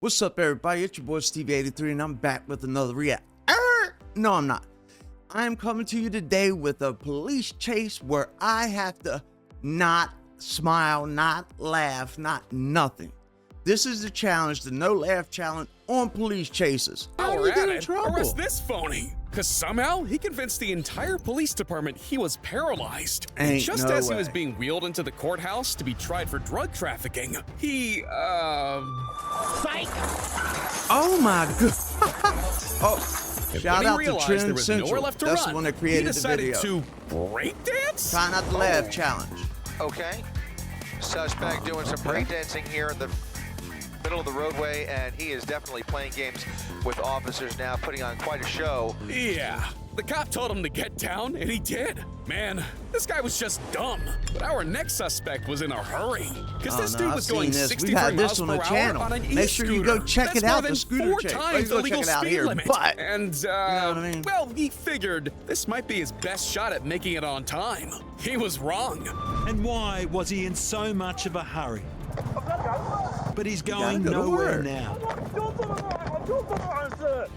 What's up, everybody? It's your boy Steve83, and I'm back with another react. No, I'm not. I'm coming to you today with a police chase where I have to not smile, not laugh, not nothing. This is the challenge, the no laugh challenge on police chases. How do you get in trouble? Arrest this phony, because somehow he convinced the entire police department he was paralyzed. Ain't Just no as way. he was being wheeled into the courthouse to be tried for drug trafficking, he, Psych! Oh my god. Oh, And shout when out he to realized there Trend was nowhere Central. left to That's run, the one that he created the decided video. to breakdance? Try not to laugh challenge. Okay. Suspect doing some breakdancing here in the middle of the roadway, and he is definitely playing games with officers now, putting on quite a show. Yeah, the cop told him to get down, and he did. Man, this guy was just dumb. But our next suspect was in a hurry, because this dude was going 63 We've had miles this on per the hour channel. on an Make sure you go check That's it out, more the than scooter 4 chase. times Go the check legal it out speed here, limit. but- And, what I mean? well, he figured this might be his best shot at making it on time. He was wrong. And why was he in so much of a hurry? But he's going gotta go to nowhere work. now.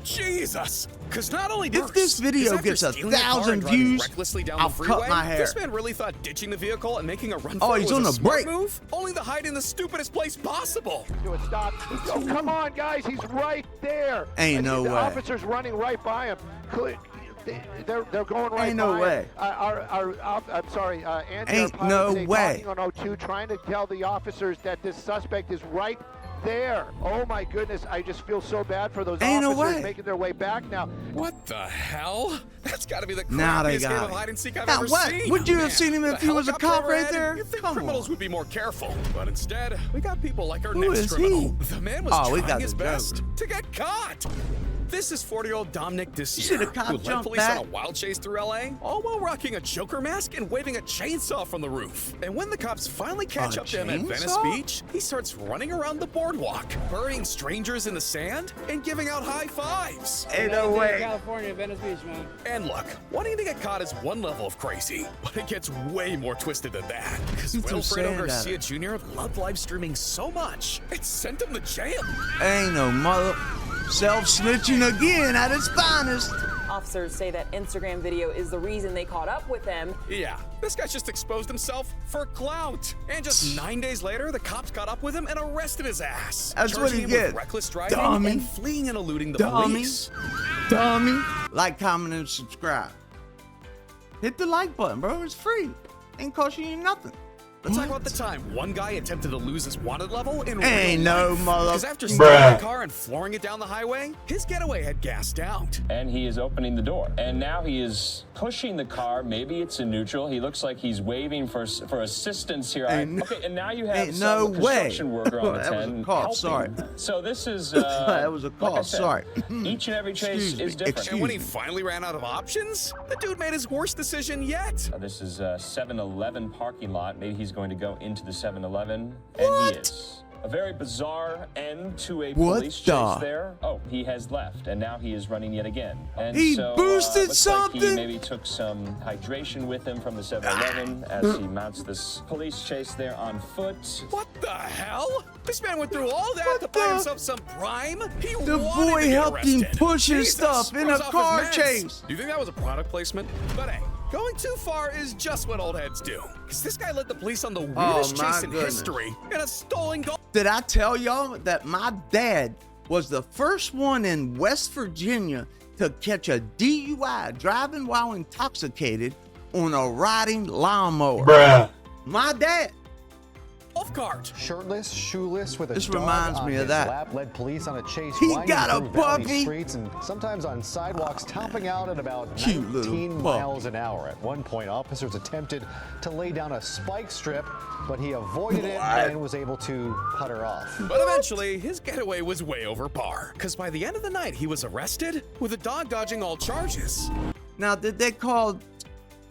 Jesus! Because not only If this video gets 1,000 views, I'll cut my hair. This man really thought ditching the vehicle and making a run Oh, for it he's was on a a smart break. move, only to hide in the stupidest place possible. Do it, stop. Oh, come on, guys, he's right there. Ain't And no the way. officer's running right by him. They're going right Ain't no by way. him. I'm sorry, Andy, Ain't our pilot no today, way. talking on O2, trying to tell the officers that this suspect is right there. Oh my goodness, I just feel so bad for those Ain't no officers way. making their way back now. What the hell? That's got to be the Now they crappiest game got of him. hide and seek I've Now ever what? seen. Would you have Man, seen him if the he was a helicopter cop right overhead, there? You'd think Come criminals on. would be more careful, but instead we got people like our Who next is criminal. he? The man was Oh, we trying got his the best Joker. to get caught. This is 40-year-old Dominic see Desir, the cop who led jump police back? on a wild chase through LA, all while rocking a Joker mask and waving a chainsaw from the roof. And when the cops finally catch A up to him at Venice chainsaw? Beach, he starts running around the boardwalk, burying strangers in the sand and giving out high fives. Ain't no way. California, Venice Beach, man. And look, wanting to get caught is one level of crazy, but it gets way more twisted than that. Because He threw Wilfredo sand at Garcia Jr. loved live streaming so much, it sent him to jail. Ain't no mother. Self-snitching again at its finest. Officers say that Instagram video is the reason they caught up with him. Yeah, this guy's just exposed himself for clout. And just 9 days later, the cops caught up with him and arrested his ass. That's what he charging him gets. with reckless driving Dummy. and fleeing and eluding the Dummy. police. Dummy. Like, comment, and subscribe. Hit the like button, bro. It's free. Ain't costing you nothing. Let's talk about the time one guy attempted to lose his wanted level in Ain't real no life. mother- Because after stealing the car and flooring it down the highway, his getaway had gassed out. And he is opening the door. And now he is pushing the car. Maybe it's in neutral. He looks like he's waving for assistance here. Ain't Okay, and now you have ain't no some way. construction worker on the That was a 10 call, helping. sorry. So this is That was a like call, I said, sorry. Each and every chase Excuse me, is different. And when he Excuse finally ran out of options, the dude made his worst decision yet. This is a 7-Eleven parking lot. Maybe he's going to go into the 7-Eleven, and What? he is. A very bizarre end to a What police the- chase there. Oh, he has left, and now he is running yet again. And He so, boosted looks like something? he maybe took some hydration with him from the 7-Eleven as he mounts this police chase there on foot. What the hell? This man went through all that What to buy the- himself some prime? He The wanted boy to get helped him arrested. push his Jesus, stuff in throws a off his car meds. chase. Do you think that was a product placement? But hey, going too far is just what old heads do. Because this guy led the police on the weirdest my chase in goodness. history in a stolen gold. Did I tell y'all that my dad was the first one in West Virginia to catch a DUI, driving while intoxicated, on a riding lawnmower? Bruh. My dad. Golf cart. Shirtless, shoeless, with a This dog reminds on me of his that. lap, led police on a chase He winding got a through valley puppy. streets and sometimes on sidewalks, topping out at about Cute little 19 puppy. miles an hour. At one point, officers attempted to lay down a spike strip, but he avoided it and was able to putter off. But eventually, his getaway was way over par. Because by the end of the night, he was arrested with a dog dodging all charges. Now, did they call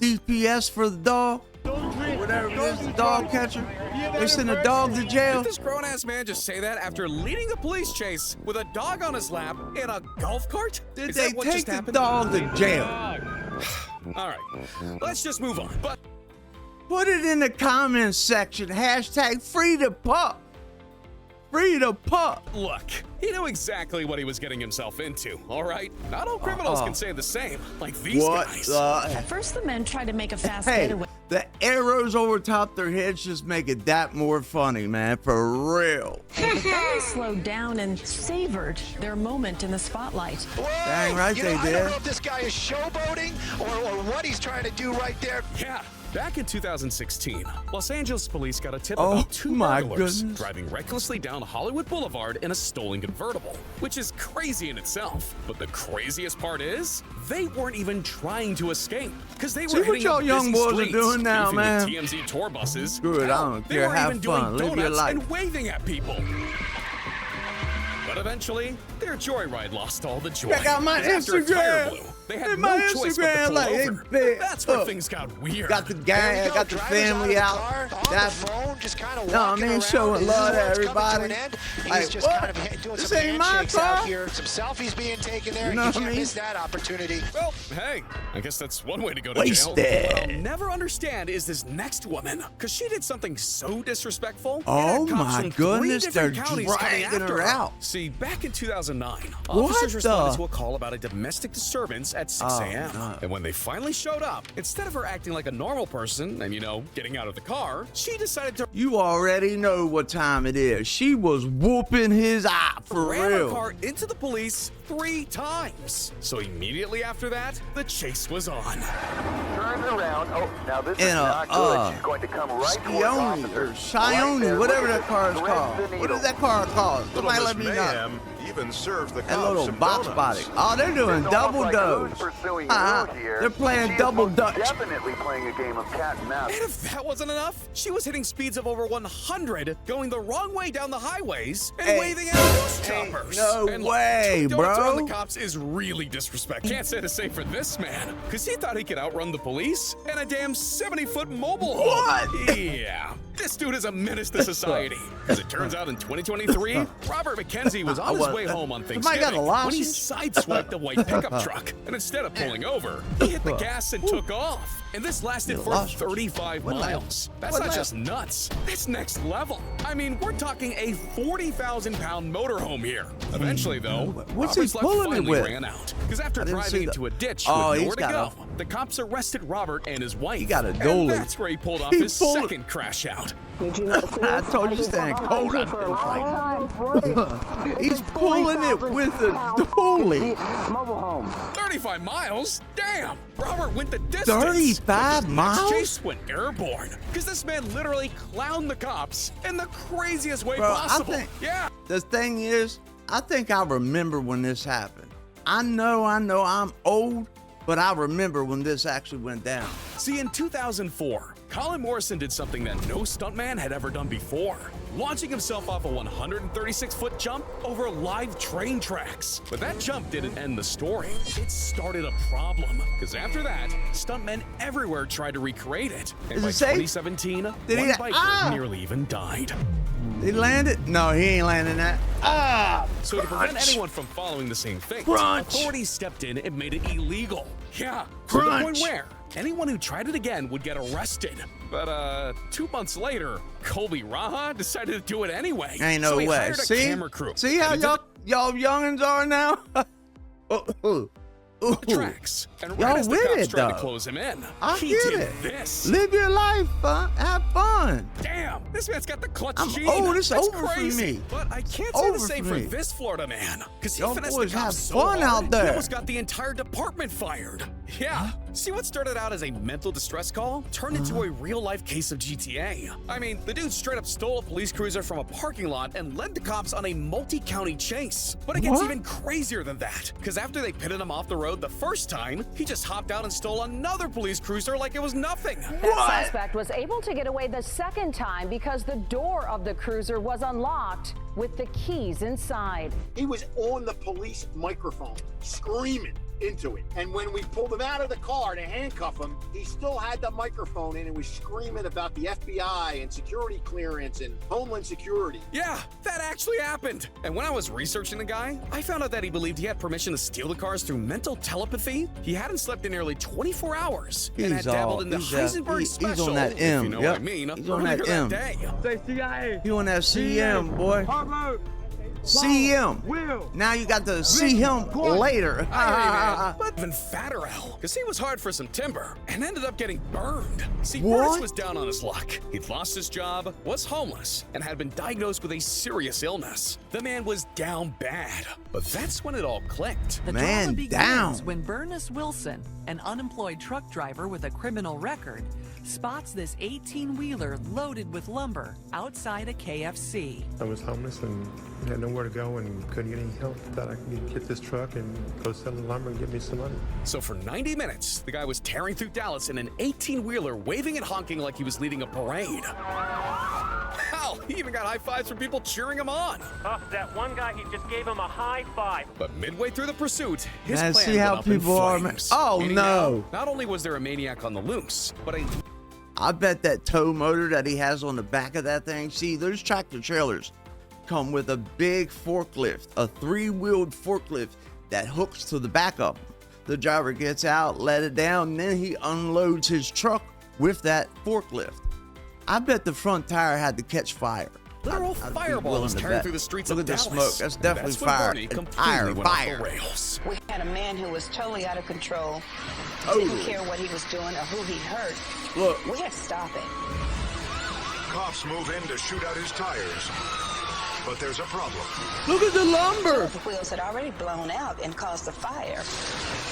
DPS for the dog? Whatever it is, the dog catcher? They sent a dog to jail? Did this grown-ass man just say that after leading a police chase with a dog on his lap in a golf cart? Did Is they that what take just the happened? dog to jail? All right, let's just move on. But Put it in the comments section. Hashtag free the pup. free the pup. Look, he knew exactly what he was getting himself into, all right? Not all criminals can say the same, like these guys. At first, the men tried to make a fast getaway. The arrows over top their heads just make it that more funny, man, for real. But then they slowed down and savored their moment in the spotlight. Whoa, Dang right they I did. don't know if this guy is showboating or what he's trying to do right there. Yeah. Back in 2016, Los Angeles police got a tip Oh, about two my burglars goodness. driving recklessly down Hollywood Boulevard in a stolen convertible, which is crazy in itself. But the craziest part is, they weren't even trying to escape, because they were See what hitting y'all up young busy boys are streets, doing now, beefing with man? TMZ tour buses. Good, I Hell, don't they care. were Have even fun. doing Live your donuts life. and waving at people. But eventually, their joyride lost all the joy. Check out my 'Cause after a tire Instagram. blew, they had Hey, no my choice but to Instagram, pull like, hey, over. bitch, That's where look. things got weird. Got the gang, got the family out. On That's the phone, just kind of No, I walking mean, around. showing This is love to where it's coming everybody. an end. He's Like, just what? kind of doing This some ain't my handshakes car. out here. Some selfies being taken there. You know You what I can't mean? miss that opportunity. Well, hey, I guess that's one way to go to Wasted. jail. What I'll never understand is this next woman, because she did something so disrespectful. it had Oh cops my from goodness, 3 different they're counties coming dragging after her out. See, back in 2009, What officers responded the? to a call about a domestic disturbance at 6 Oh, a.m. no. And when they finally showed up, instead of her acting like a normal person and, getting out of the car, she decided to You already know what time it is. She was whooping his eye for ram her real. car into the police 3 times. So immediately after that, the chase was on. Turns around. Oh, now this In is a, not good. She's going to come right towards Scione officers. or Shione, there, whatever look at that car is this. called. Threads the What is needle. that car called? Somebody let me know. Mayhem even serves the That cops little some box body. donuts. Oh, they're doing It's double almost like dose. who's pursuing who here. They're playing She is double most dutch. Definitely playing a game of cat and mouse. And if that wasn't enough, she was hitting speeds of over 100, going the wrong way down the highways, and Hey. waving at news choppers. no and look, way, throwing donuts bro. around the cops is really disrespectful. Can't say the same for this man, because he thought he could outrun the police in a damn 70-foot mobile home. What? Yeah. This dude is a menace to society. As it turns out, in 2023, Robert McKenzie was on his way home on Somebody got a Thanksgiving when he license? sideswiped a white pickup truck. And instead of pulling over, he hit the gas and took off. And this lasted for lost. 35 What miles. That's what not left? just nuts. That's next level. I mean, we're talking a 40,000-pound motorhome here. Eventually, though, What's he Robert's luck pulling it finally with? ran out. Because after I didn't driving see into a ditch Oh, with he's nowhere to got go, the cops arrested Robert and his wife. He got a And dolly. that's where he pulled off He his pulled- second crash out. I told you staying cold out there. Like, he's pulling it with a dolly. 35 miles? Damn! Robert went the distance. 35 But this miles? next chase went airborne. Because this man literally clowned the cops in the craziest way Bro, possible. I think Yeah. the thing is, I think I remember when this happened. I know I'm old, but I remember when this actually went down. See, in 2004, Colin Morrison did something that no stuntman had ever done before, launching himself off a 136-foot jump over live train tracks. But that jump didn't end the story. It started a problem, because after that, stuntmen everywhere tried to recreate it. And Is by it safe? 2017, Did one he- biker nearly even died. He landed? No, he ain't landing that. So to prevent anyone from following the same fate, Crunch. authorities stepped in and made it illegal. Yeah, to the point Crunch. where anyone who tried it again would get arrested. But 2 months later, Colby Raha decided to do it anyway. Ain't no so he way. hired a See? camera crew. See how headed to y'all youngins are now? the tracks. And Y'all right as the with cops it, tried to though. close him in, I he get did it. this. Live your life, have fun. Damn, this man's got the clutch I'm gene. old, it's That's over for crazy. me. But I can't It's say the over same for for me. this Florida man, because he Y'all finessed the boys cops have so fun hard, out there. he almost got the entire department fired. Yeah. See, what started out as a mental distress call turned into a real-life case of GTA. I mean, the dude straight up stole a police cruiser from a parking lot and led the cops on a multi-county chase. But it gets What? even crazier than that, because after they pitted him off the road the first time, he just hopped out and stole another police cruiser like it was nothing. That suspect was able to get away the second time because the door of the cruiser was unlocked with the keys inside. He was on the police microphone screaming. into it. And when we pulled him out of the car to handcuff him, he still had the microphone in and was screaming about the FBI and security clearance and Homeland Security. Yeah, that actually happened. And when I was researching the guy, I found out that he believed he had permission to steal the cars through mental telepathy. He hadn't slept in nearly 24 hours and had dabbled in the Heisenberg special. He's on that M. If you know what I mean. He's on that M. Say CIA. He on that CM, boy. CM. Now you got to see him later. But even fatter L, because he was hard for some timber and ended up getting burned. See, Bruce was down on his luck. He'd lost his job, was homeless, and had been diagnosed with a serious illness. The man was down bad, but that's when it all clicked. The drama begins when Bernice Wilson, an unemployed truck driver with a criminal record, spots this 18-wheeler loaded with lumber outside a KFC. I was homeless and had nowhere to go and couldn't get any help. Thought I could get this truck and go sell the lumber and get me some money. So for 90 minutes, the guy was tearing through Dallas in an 18-wheeler, waving and honking like he was leading a parade. Hell, he even got high fives from people cheering him on. Oh, that one guy, he just gave him a high five. But midway through the pursuit, his Man, plan see how went up in people are, man. flames. Oh, Meaning no. Not only was there a maniac on the loose, but I bet that tow motor that he has on the back of that thing, see, those tractor trailers come with a big forklift, a 3-wheeled forklift that hooks to the back of them. The driver gets out, let it down, and then he unloads his truck with that forklift. I bet the front tire had to catch fire. literal fireballs tearing through the streets Look of at the Dallas. smoke. That's definitely when fire. Bernie completely went off the rails. We had a man who was totally out of control. Totally. Didn't care what he was doing or who he hurt. Look. We had to stop it. Cops move in to shoot out his tires. But there's a problem. Look at the lumber. The wheels had already blown out and caused the fire.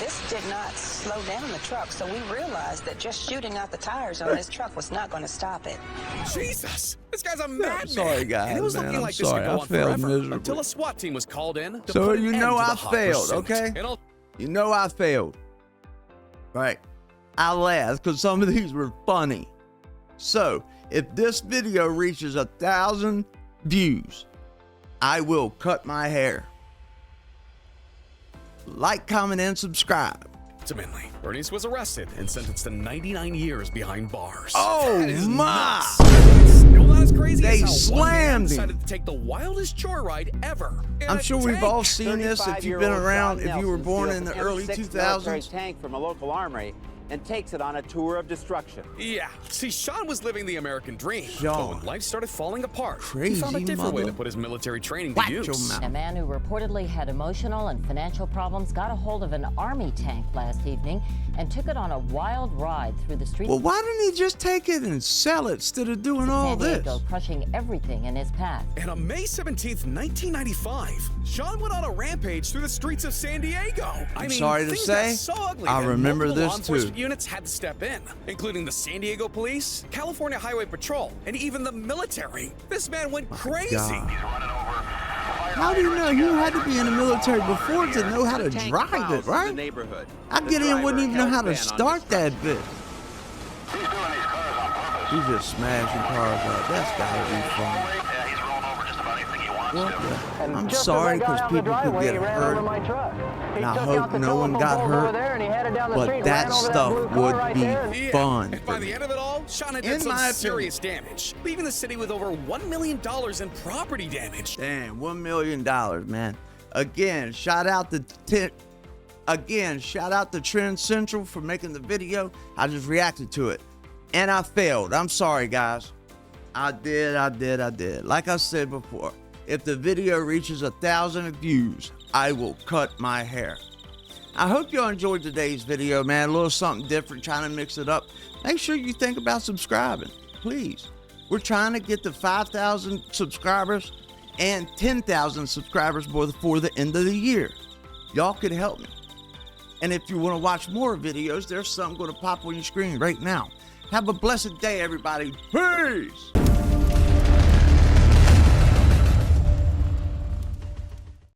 This did not slow down the truck, so we realized that just shooting out the tires on this truck was not going to stop it. Jesus! This guy's a madman! Sorry, guys, and it was man, looking I'm like sorry. this could go I on failed forever miserably. until a SWAT team was called in to So put an you end know to I the hot failed, pursuit. okay? And You know I failed. Right. I laughed because some of these were funny. So, if this video reaches 1,000 views, I will cut my hair. Like, comment, and subscribe. ultimately, Bernice was arrested and sentenced to 99 years behind bars. Oh, That is my. nuts. Still not as crazy They as how one man slammed him. decided to take the wildest joyride ever. in I'm a sure we've tank. all seen this if you've been around, if you were born in the early 2000s. Tank from a local armory and takes it on a tour of destruction. Yeah, see, Sean was living the American dream. But Sean. when life started falling apart, Crazy he found a different way mother. to put his military training to Watch your use. mouth. A man who reportedly had emotional and financial problems got a hold of an army tank last evening and took it on a wild ride through the streets. Well, why didn't he just take it and sell it instead of doing all San this? Diego, crushing everything in his path. And on May 17th, 1995, Sean went on a rampage through the streets of San Diego. I mean, sorry to things say, got so ugly I that remember multiple this law enforcement too. units had to step in, including the San Diego Police, California Highway Patrol, and even the military. This man went crazy. God. How do you know? You had to be in the military before to know how to drive it, right? I get in, wouldn't even know how to start that bit. He's just smashing cars out. That's gotta be fun. I'm sorry because people could get hurt. And I hope no one got hurt. But that stuff would be fun. And by the end of it all, Sean had done some serious damage, leaving the city with over $1 million in property damage. Damn, $1 million, man. Again, shout out to Trend Central for making the video. I just reacted to it. And I failed. I'm sorry, guys. I did. Like I said before, if the video reaches 1,000 views, I will cut my hair. I hope y'all enjoyed today's video, man. A little something different, trying to mix it up. Make sure you think about subscribing, please. We're trying to get to 5,000 subscribers and 10,000 subscribers before the end of the year. Y'all could help me. And if you want to watch more videos, there's something going to pop on your screen right now. Have a blessed day, everybody. Peace!